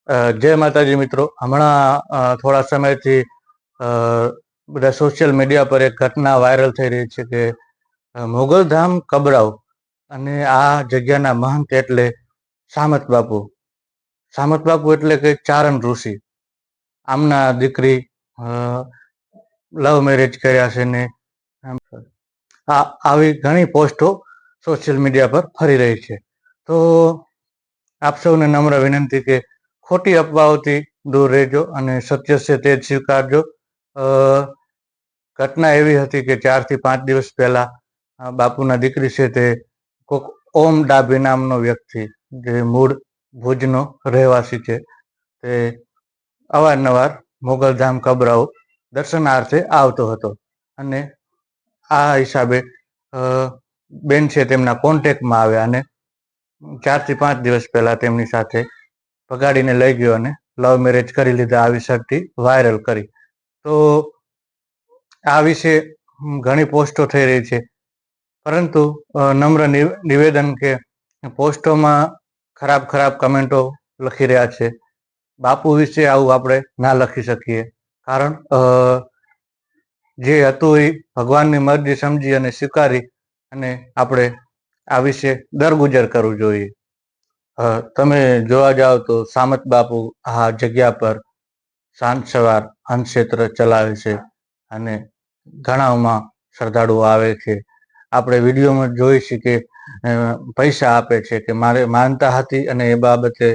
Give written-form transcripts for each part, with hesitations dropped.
જય માતાજી મિત્રો, હમણાં થોડા સમયથી બધા સોશિયલ મીડિયા પર એક ઘટના વાયરલ થઈ રહી છે કે મોગલધામ કબરાવ અને આ જગ્યાના મહંત એટલે સામત બાપુ. સામત બાપુ એટલે કે ચારણ ઋષિ. આમના દીકરી લવ મેરેજ કર્યા છે ને આવી ઘણી પોસ્ટો સોશિયલ મીડિયા પર ફરી રહી છે. તો આપ સૌને નમ્ર વિનંતી કે ખોટી અફવાઓથી દૂર રહેજો અને સત્ય છે તે જ સ્વીકારજો. ઘટના એવી હતી કે 4 થી 5 દિવસ પહેલા બાપુના દીકરી છે તે કોક ઓમ ડાભી નામનો વ્યક્તિ, જે મૂળ ભુજનો રહેવાસી છે, તે અવારનવાર મોગલધામ કબરાઓ દર્શનાર્થે આવતો હતો અને આ હિસાબે બેન છે તેમના કોન્ટેક્ટમાં આવ્યા અને 4 થી 5 દિવસ પહેલા તેમની સાથે પગાડીને લઈ ગયો અને લવ મેરેજ કરી લીધા આવી શરતી વાયરલ કરી. તો આ વિશે ઘણી પોસ્ટો થઈ રહી છે, પરંતુ નમ્ર નિવેદન કે પોસ્ટોમાં ખરાબ કમેન્ટો લખી રહ્યા છે. બાપુ વિશે આવું આપણે ના લખી શકીએ, કારણ જે હતું એ ભગવાનની મરજી સમજી અને સ્વીકારી અને આપણે આ વિશે દરગુજર કરવું જોઈએ. તમે જોવા જાઓ તો સામત બાપુ આ જગ્યા પર સાંજ સવાર અન્નક્ષેત્ર ચલાવે છે અને ઘણામાં શ્રદ્ધાળુઓ આવે છે. આપણે વિડીયોમાં જોઈ છીએ કે પૈસા આપે છે કે મારે માનતા હતી અને એ બાબતે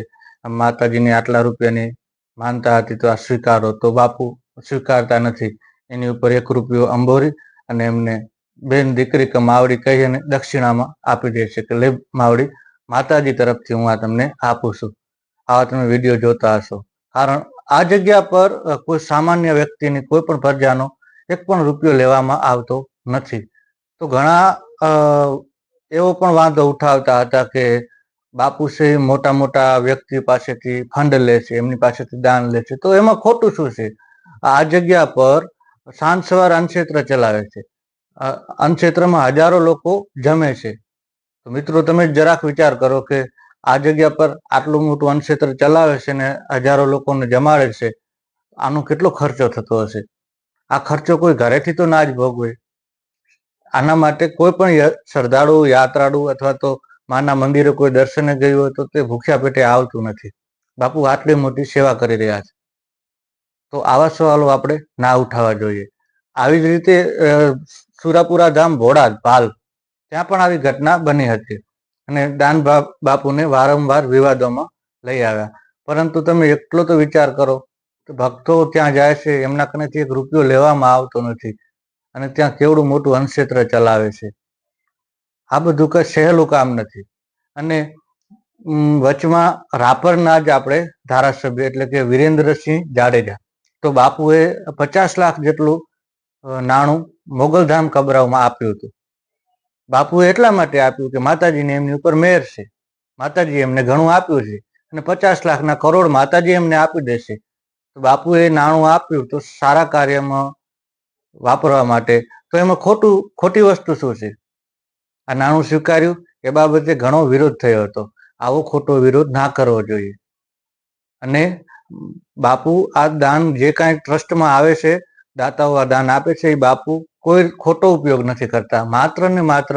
માતાજીની આટલા રૂપિયાની માનતા હતી તો આ સ્વીકારો, તો બાપુ સ્વીકારતા નથી. એની ઉપર 1 રૂપિયો અંબોરી અને એમને બેન દીકરી કે માવડી કહી અને દક્ષિણામાં આપી દે છે કે લે માવડી, માતાજી તરફથી હું આ તમને આપું છું. આવા તમે વિડીયો જોતા હશો. કારણ આ જગ્યા પર કોઈ સામાન્ય વ્યક્તિની કોઈ પણ પ્રજાનો 1 પણ રૂપિયો લેવામાં આવતો નથી. તો ઘણા એવો પણ વાંધો ઉઠાવતા હતા કે બાપુ છે મોટા વ્યક્તિ પાસેથી ફંડ લે છે, એમની પાસેથી દાન લે છે. તો એમાં ખોટું શું છે? આ જગ્યા પર સાંજ સવાર અન્નક્ષેત્ર ચલાવે છે. અન્નક્ષેત્રમાં હજારો લોકો જમે છે. તો મિત્રો, તમે જરાક વિચાર કરો કે આ જગ્યા પર આટલું મોટું અન્નક્ષેત્ર ચલાવે છે ને હજારો લોકોને જમાડે છે, આનો કેટલો ખર્ચો થતો હશે? આ ખર્ચો કોઈ ઘરેથી તો ના જ ભોગવે. આના માટે કોઈ પણ શ્રદ્ધાળુ, યાત્રાળુ અથવા તો માના મંદિરે કોઈ દર્શને ગયું હોય તો તે ભૂખ્યા પેટે આવતું નથી. બાપુ આટલી મોટી સેવા કરી રહ્યા છે, તો આવા સવાલો આપણે ના ઉઠાવવા જોઈએ. આવી જ રીતે સુરાપુરા ધામ ભોળાજ પાલ, ત્યાં પણ આવી ઘટના બની હતી અને દાન બાપુને વારંવાર વિવાદોમાં લઈ આવ્યા. પરંતુ તમે એટલો તો વિચાર કરો કે ભક્તો ત્યાં જાય છે, એમના કનેથી 1 રૂપિયો લેવામાં આવતો નથી અને ત્યાં કેવડું મોટું અન્નક્ષેત્ર ચલાવે છે. આ બધું કઈ સહેલું કામ નથી. અને વચમાં રાપરના જ આપણે ધારાસભ્ય એટલે કે વિરેન્દ્રસિંહ જાડેજા, તો બાપુએ 50 લાખ જેટલું નાણું મોગલધામ કબરાવમાં આપ્યું હતું. બાપુએ એટલા માટે આપ્યું કે માતાજીને એમની ઉપર મેર છે, માતાજી એમને ઘણું આપ્યું છે અને 50 લાખના કરોડ માતાજી એમને આપી દેશે. તો બાપુએ નાણું આપ્યું તો સારા કાર્યમાં વાપરવા માટે, તો એમાં ખોટી વસ્તુ શું છે? આ નાણું સ્વીકાર્યું એ બાબતે ઘણો વિરોધ થયો હતો. આવો ખોટો વિરોધ ના કરવો જોઈએ. અને બાપુ આ દાન જે કાંઈ ટ્રસ્ટમાં આવે છે, દાતાઓ આ દાન આપે છે, એ બાપુ કોઈ ખોટો ઉપયોગ નથી કરતા. માત્ર ને માત્ર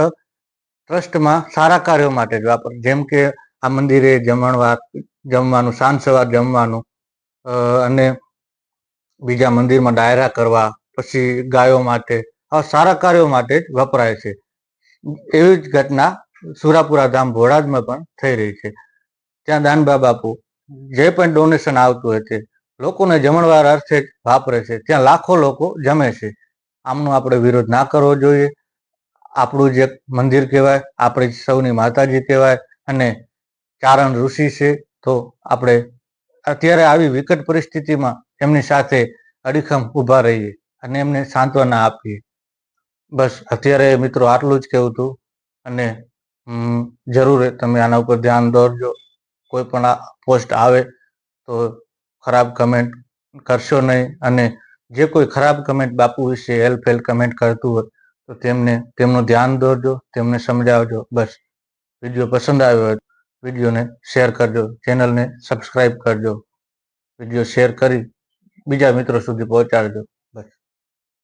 ટ્રસ્ટમાં સારા કાર્યો માટે જ વાપરે. જેમ કે આ મંદિરે જમવાનું, સાંજ સવાર જમવાનું, અને બીજા મંદિરમાં ડાયરા કરવા, પછી ગાયો માટે, આ સારા કાર્યો માટે જ વપરાય છે. એવી જ ઘટના સુરાપુરા ધામ ભોળાજમાં પણ થઈ રહી છે. ત્યાં દાનબા બાપુ જે પણ ડોનેશન આવતું હોય તે લોકોને જમણવાર અર્થે જ વાપરે છે. ત્યાં લાખો લોકો જમે છે. આમનો આપણે વિરોધ ના કરવો જોઈએ. આપણું જે મંદિર કહેવાય, આપણી સૌની માતાજી કહેવાય અને ચારણ ઋષિ છે. તો આપણે અત્યારે આવી વિકટ પરિસ્થિતિમાં એમની સાથે અડીખમ ઊભા રહીએ અને એમને સાંત્વના આપીએ. બસ અત્યારે મિત્રો આટલું જ કહેવું હતું. અને જરૂર તમે આના ઉપર ધ્યાન દોરજો. કોઈ પણ આ પોસ્ટ આવે તો ખરાબ કમેન્ટ કરશો નહીં. અને જે કોઈ ખરાબ કમેન્ટ બાપુ વિશે હેલ્પ કમેન્ટ કરતું હોય તો તેમનું ધ્યાન દોરજો, તેમને સમજાવજો. બસ વિડીયો પસંદ આવ્યો હોય વિડીયોને શેર કરજો, ચેનલને સબસ્ક્રાઈબ કરજો. વિડીયો શેર કરી બીજા મિત્રો સુધી પહોંચાડજો. બસ.